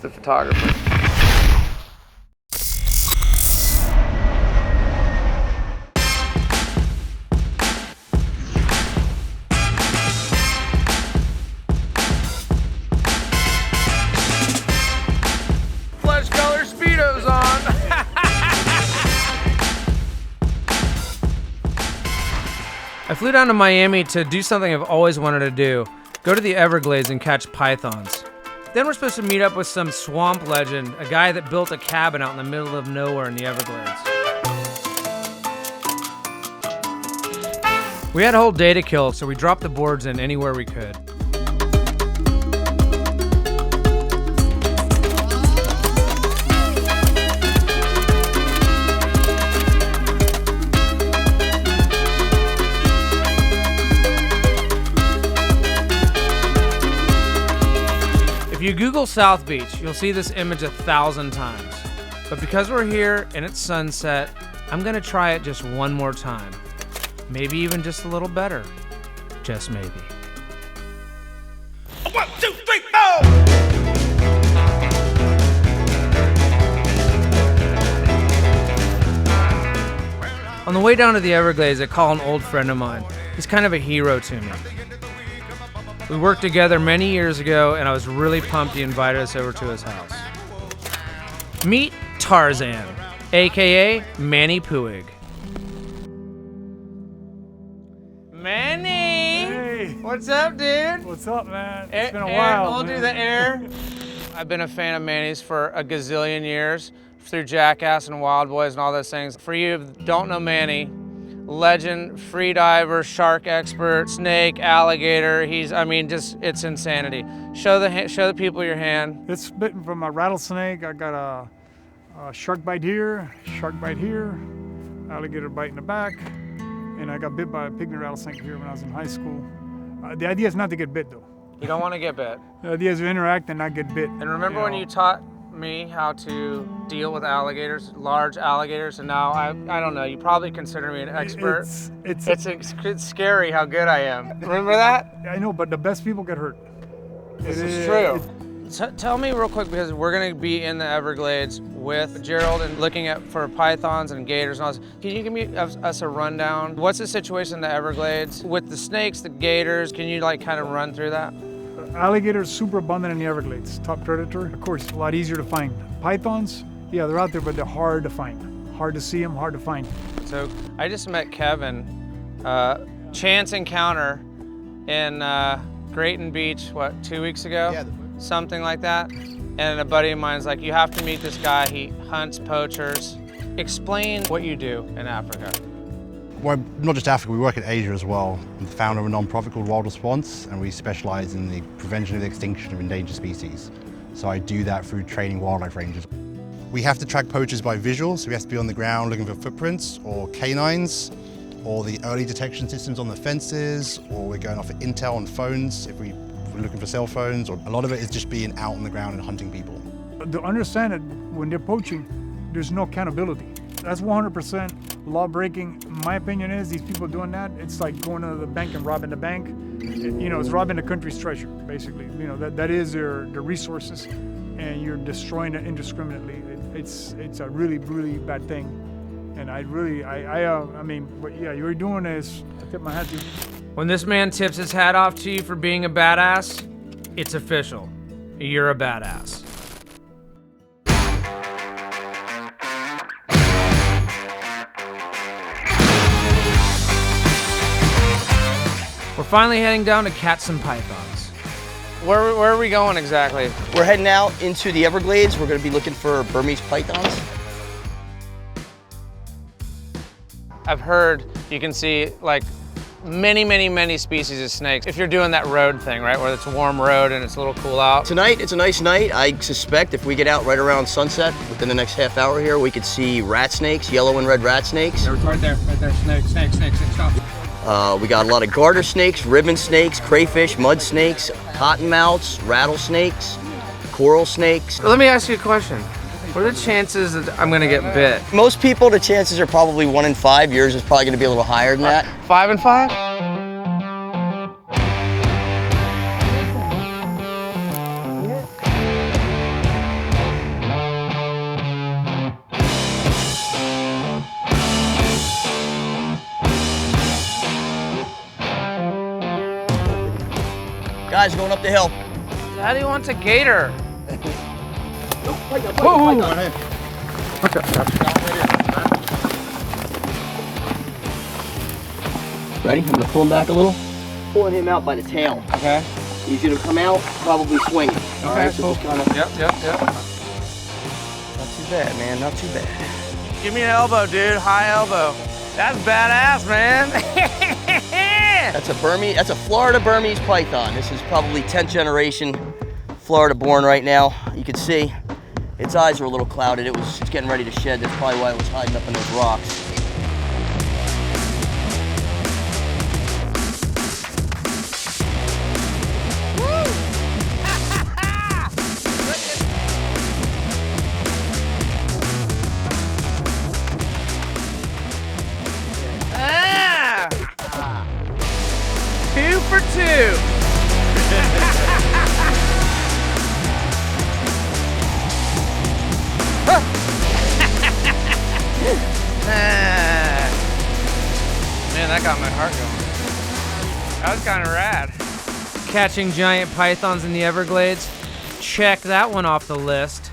the photographer. Flesh color Speedos on. I flew down to Miami to do something I've always wanted to do. Go to the Everglades and catch pythons. Then we're supposed to meet up with some swamp legend, a guy that built a cabin out in the middle of nowhere in the Everglades. We had a whole day to kill, so we dropped the boards in anywhere we could. If you Google South Beach, you'll see this image 1,000 times. But because we're here and it's sunset, I'm gonna try it just one more time. Maybe even just a little better. Just maybe. 1, 2, 3, 4! On the way down to the Everglades, I call an old friend of mine. He's kind of a hero to me. We worked together many years ago, and I was really pumped he invited us over to his house. Meet Tarzan, aka Manny Puig. Manny! Hey! What's up, dude? What's up, man? It's been a while. We'll do the air. I've been a fan of Manny's for a gazillion years, through Jackass and Wild Boys and all those things. For you who don't know Manny, legend, free diver, shark expert, snake, alligator. It's insanity. Show the people your hand. It's bitten from a rattlesnake. I got a shark bite here, alligator bite in the back, and I got bit by a pygmy rattlesnake here when I was in high school. The idea is not to get bit, though. You don't want to get bit. The idea is to interact and not get bit. And remember when you taught me how to deal with alligators, large alligators, and now I don't know, you probably consider me an expert. It's scary how good I am. Remember that? I know, but the best people get hurt. This is true. Tell me real quick, because we're gonna be in the Everglades with Gerald and looking for pythons and gators and all this. Can you give me us a rundown? What's the situation in the Everglades with the snakes, the gators? Can you kind of run through that? Alligators super abundant in the Everglades. Top predator, of course, a lot easier to find. Pythons, yeah, they're out there, but they're hard to find. Hard to see them, hard to find. So I just met Kevin, chance encounter in Grayton Beach, 2 weeks ago? Yeah. Something like that. And a buddy of mine's like, you have to meet this guy. He hunts poachers. Explain what you do in Africa. Well, not just Africa, we work in Asia as well. I'm the founder of a non-profit called Wild Response, and we specialize in the prevention of the extinction of endangered species. So I do that through training wildlife rangers. We have to track poachers by visual, so we have to be on the ground looking for footprints or canines, or the early detection systems on the fences, or we're going off of intel on phones if we're looking for cell phones, or a lot of it is just being out on the ground and hunting people. To understand it, when they're poaching, there's no accountability. That's 100% law breaking. My opinion is these people doing that, it's like going to the bank and robbing the bank. It's robbing the country's treasure, basically. That is their resources, and you're destroying it indiscriminately. It's a really, really bad thing. And what you're doing is, I tip my hat to you. When this man tips his hat off to you for being a badass, it's official. You're a badass. We're finally heading down to catch some pythons. Where are we going exactly? We're heading out into the Everglades. We're going to be looking for Burmese pythons. I've heard you can see many species of snakes if you're doing that road thing, right? Where it's a warm road and it's a little cool out. Tonight, it's a nice night. I suspect if we get out right around sunset, within the next half hour here, we could see rat snakes, yellow and red rat snakes. Right there, snake, stop. We got a lot of garter snakes, ribbon snakes, crayfish, mud snakes, cottonmouths, rattlesnakes, coral snakes. Let me ask you a question. What are the chances that I'm gonna get bit? Most people, the chances are probably 1 in 5. Yours is probably gonna be a little higher than that. 5 and 5? guys, going up the hill. Daddy wants a gator. Ready? I'm gonna pull him back a little. Pulling him out by the tail. Okay. He's gonna come out, probably swinging. All right, so cool. just kind of. Yep. Not too bad, man. Not too bad. Give me an elbow, dude. High elbow. That's badass, man. That's a Burmese. That's a Florida Burmese python. This is probably 10th generation Florida born right now. You can see its eyes are a little clouded. It's getting ready to shed. That's probably why it was hiding up in those rocks. Ah! 2 for 2. Man, that got my heart going. That was kind of rad. Catching giant pythons in the Everglades. Check that one off the list.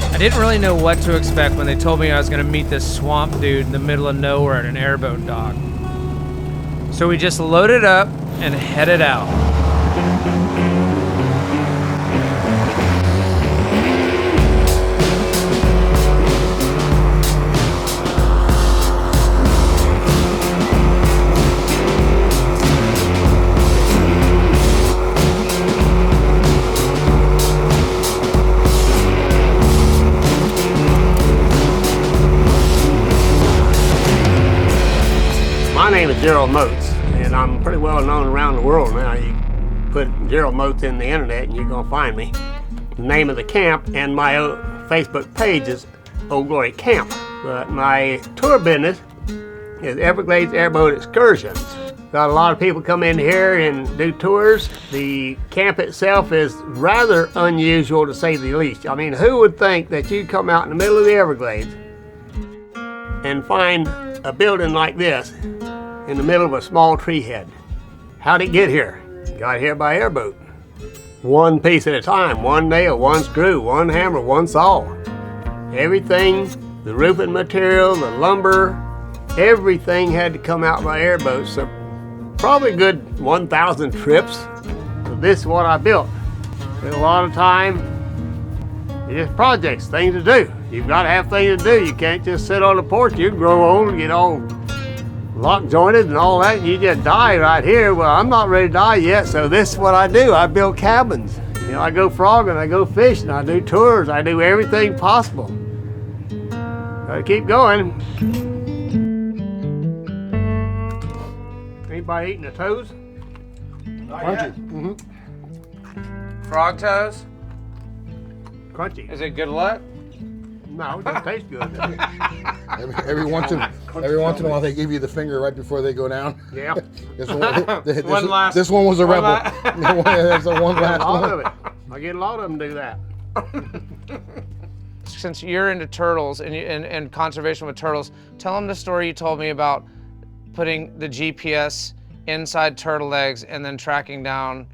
I didn't really know what to expect when they told me I was gonna meet this swamp dude in the middle of nowhere at an airboat dock. So we just loaded up and headed out. My name is Gerald Moats, and I'm pretty well known around the world now. You put Gerald Moats in the internet and you're gonna find me. The name of the camp and my Facebook page is Old Glory Camp. But my tour business is Everglades Airboat Excursions. Got a lot of people come in here and do tours. The camp itself is rather unusual to say the least. I mean, who would think that you'd come out in the middle of the Everglades and find a building like this in the middle of a small tree head? How'd it get here? Got here by airboat. One piece at a time, one nail, one screw, one hammer, one saw. Everything, the roofing material, the lumber, everything had to come out by airboat. So probably a good 1,000 trips. So this is what I built. Spent a lot of time. It's just projects, things to do. You've got to have things to do. You can't just sit on the porch. You grow old and get all lock jointed and all that. You just die right here. Well, I'm not ready to die yet, so this is what I do. I build cabins. You know, I go frogging, I go fishing, I do tours, I do everything possible. Gotta keep going. Anybody eating the toes? Crunchy. Frog toes? Crunchy. Is it good luck? No, it doesn't taste good. Every once in a while, they give you the finger right before they go down. Yeah. This One one was a rebel. That's the one I get last a lot one. of it. I get a lot of them do that. Since you're into turtles and conservation with turtles, tell them the story you told me about putting the GPS inside turtle eggs and then tracking down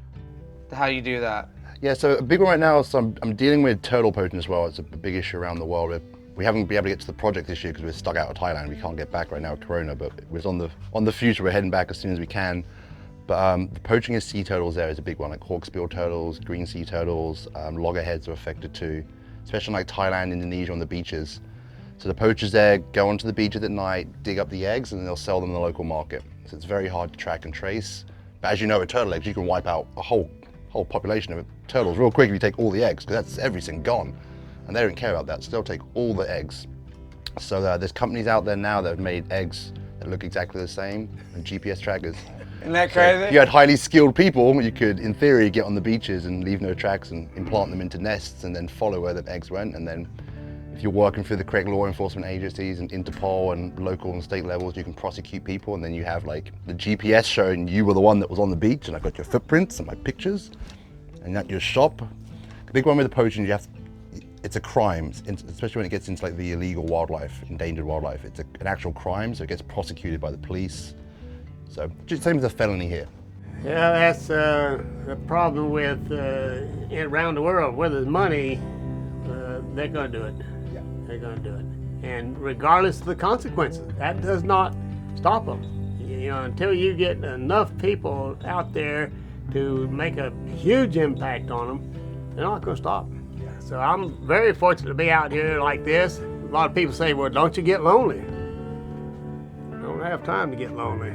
how you do that. Yeah, so a big one right now is I'm dealing with turtle poaching as well. It's a big issue around the world. We haven't been able to get to the project this year because we're stuck out of Thailand. We can't get back right now with Corona, but it was on the future. We're heading back as soon as we can. But the poaching of sea turtles there is a big one, like hawksbill turtles, green sea turtles, loggerheads are affected too, especially like Thailand, Indonesia on the beaches. So the poachers there go onto the beaches at night, dig up the eggs, and they'll sell them in the local market. So it's very hard to track and trace. But as you know, with turtle eggs, you can wipe out a whole population of turtles real quick if you take all the eggs, because that's everything gone. And they don't care about that, so they'll take all the eggs. So there's companies out there now that have made eggs that look exactly the same, and GPS trackers. Isn't that crazy? If you had highly skilled people, you could, in theory, get on the beaches and leave no tracks and implant them into nests and then follow where the eggs went. And then if if you're working through the correct law enforcement agencies and Interpol and local and state levels, you can prosecute people, and then you have like the GPS showing you were the one that was on the beach, and I've got your footprints and my pictures, and at your shop. The big one with the poaching, it's a crime, especially when it gets into like the illegal wildlife, endangered wildlife. It's an actual crime, so it gets prosecuted by the police. So just same as a felony here. Yeah, that's the problem with around the world. Where there's money, they're going to do it. Yeah. They're going to do it, and regardless of the consequences, that does not stop them. You know, until you get enough people out there to make a huge impact on them, they're not going to stop. So I'm very fortunate to be out here like this. A lot of people say, well, don't you get lonely? I don't have time to get lonely.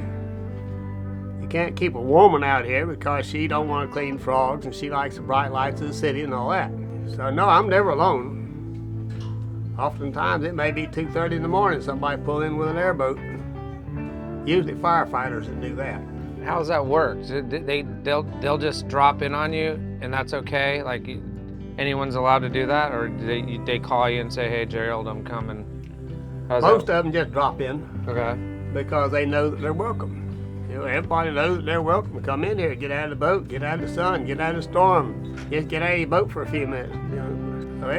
You can't keep a woman out here because she don't want to clean frogs and she likes the bright lights of the city and all that. So no, I'm never alone. Oftentimes it may be 2:30 in the morning, somebody pull in with an airboat. Usually firefighters that do that. How does that work? They'll just drop in on you and that's okay? Like anyone's allowed to do that, or do they call you and say, hey Gerald, I'm coming? Most of them just drop in. Okay. Because they know that they're welcome. You know, everybody knows that they're welcome to come in here, get out of the boat, get out of the sun, get out of the storm, just get out of your boat for a few minutes. You know, so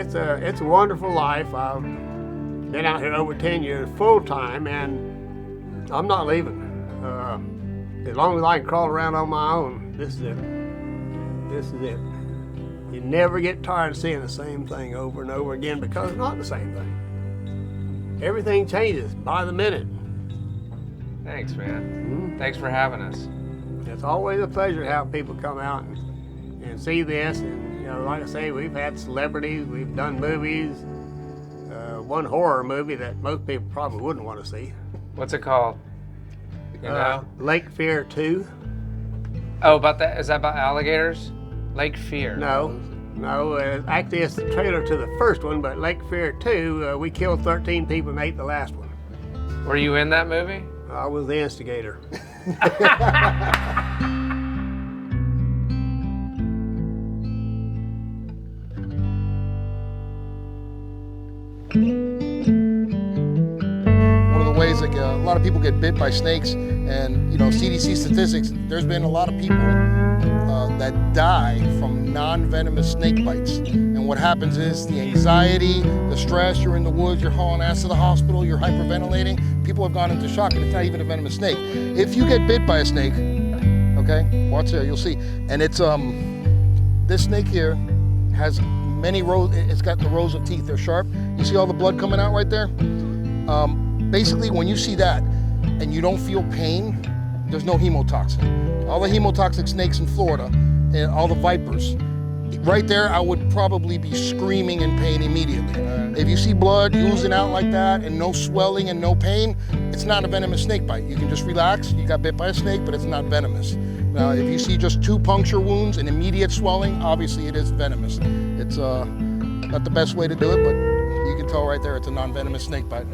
it's a wonderful life. I've been out here over 10 years full time, and I'm not leaving. As long as I can crawl around on my own, this is it. This is it. You never get tired of seeing the same thing over and over again because it's not the same thing. Everything changes by the minute. Thanks, man. Thanks for having us. It's always a pleasure to have people come out and see this. And you know, like I say, we've had celebrities, we've done movies. One horror movie that most people probably wouldn't want to see. What's it called? You know? Lake Fear 2. Oh, about that? Is that about alligators? Lake Fear. No, actually it's the trailer to the first one, but Lake Fear 2, we killed 13 people and ate the last one. Were you in that movie? I was the instigator. One of the ways like a lot of people get bit by snakes, and you know, CDC statistics, there's been a lot of people that die from non-venomous snake bites. And what happens is the anxiety, the stress, you're in the woods, you're hauling ass to the hospital, you're hyperventilating, people have gone into shock, and it's not even a venomous snake. If you get bit by a snake, okay, watch there, you'll see. And it's, this snake here has many rows, it's got the rows of teeth, they're sharp. You see all the blood coming out right there? Basically, when you see that and you don't feel pain, there's no hemotoxin. All the hemotoxic snakes in Florida, and all the vipers, right there, I would probably be screaming in pain immediately. If you see blood oozing out like that and no swelling and no pain, it's not a venomous snake bite. You can just relax, you got bit by a snake, but it's not venomous. Now, if you see just 2 puncture wounds and immediate swelling, obviously it is venomous. It's not the best way to do it, but you can tell right there it's a non-venomous snake bite.